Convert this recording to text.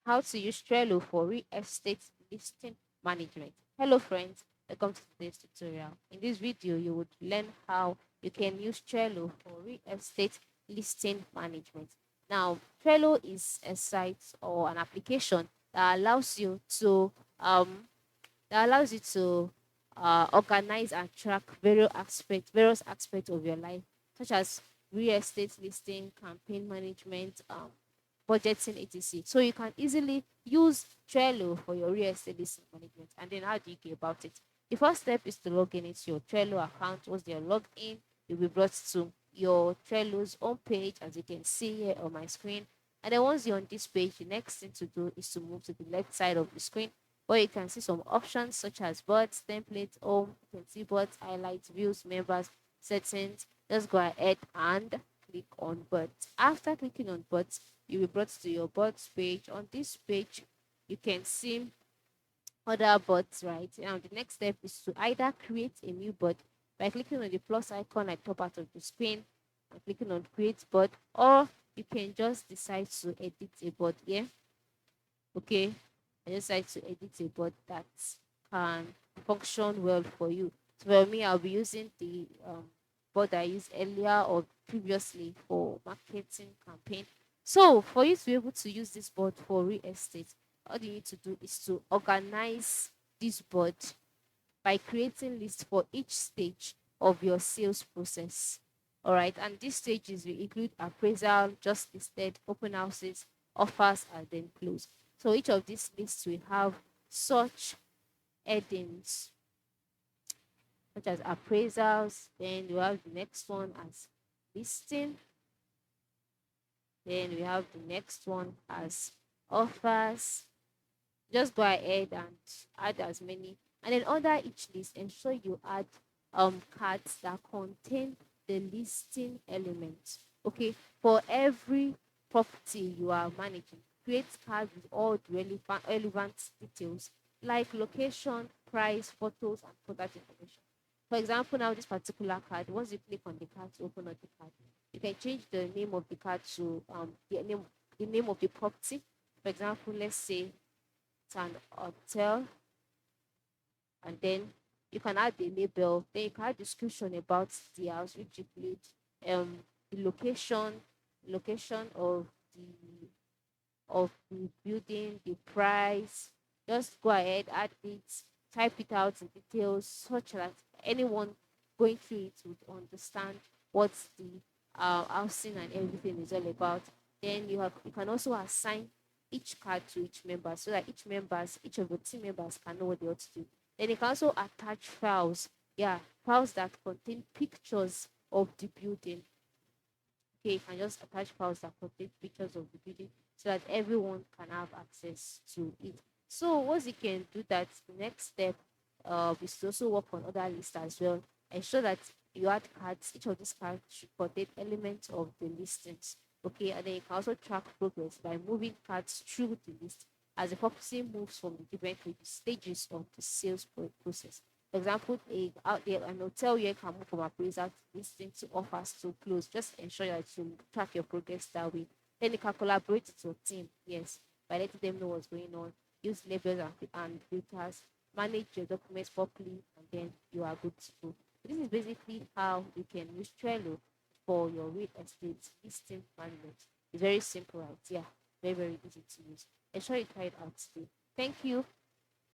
How to use Trello for real estate listing management. Hello friends, welcome to today's tutorial. In this video, you would learn how you can use Trello for real estate listing management. Now, Trello is a site or an application that allows you to um organize and track various aspects of your life, such as real estate listing, campaign management, budgeting, etc. So you can easily use Trello for your real estate listing management. And then how do you go about it? The first step is to log in into your Trello account. Once you're logged in, you'll be brought to your Trello's home page, as you can see here on my screen. And then once you're on this page, the next thing to do is to move to the left side of the screen, where you can see some options such as bots, templates, home. You can see bots, highlights, views, members, settings. Just go ahead and click on bots. After clicking on bots, you'll be brought to your bots page. On this page, you can see other bots, right? Now, the next step is to either create a new bot by clicking on the plus icon at top part of the screen and clicking on create bot, or you can just decide to edit a bot here. Okay, I just like to edit a bot that can function well for you. So for me, I'll be using the bot I used earlier or previously for marketing campaign. So for you to be able to use this bot for real estate, all you need to do is to organize this bot by creating lists for each stage of your sales process. All right, and these stages will include appraisal, just listed, open houses, offers, and then close. So each of these lists will have such headings, such as appraisals. Then you have the next one as listing. Then we have the next one as offers. Just go ahead and add as many, and then under each list ensure you add cards that contain the listing elements. Okay, for every property you are managing, create cards with all the relevant details like location, price, photos, and product information. For example, now this particular card, once you click on the card to open up the card, you can change the name of the card to the name of the property. For example, let's say it's an hotel, and then you can add the label. Then you can add description about the house, which include the location of the building, the price. Just go ahead, add it, type it out in details, such that anyone going through it would understand what the housing and everything is all about. Then you can also assign each card to each member, so that each of the team members can know what they ought to do. Then you can also attach files. Yeah, files that contain pictures of the building. Okay, you can just attach files that contain pictures of the building, so that everyone can have access to it. So once you can do that, the next step is to also work on other lists as well. Ensure that you add cards. Each of these cards should contain elements of the listings. Okay, and then you can also track progress by moving cards through the list as the property moves from the different stages of the sales process. For example, out there an hotel here can move from appraisal to listing to offers to close. Just ensure that you track your progress that way. Then you can collaborate with your team, yes, by letting them know what's going on. Use labels and filters, manage your documents properly, and then you are good to go. This is basically how you can use Trello for your real estate listing management. It's very simple, right? Yeah, very, very easy to use. Ensure you try it out today. Thank you.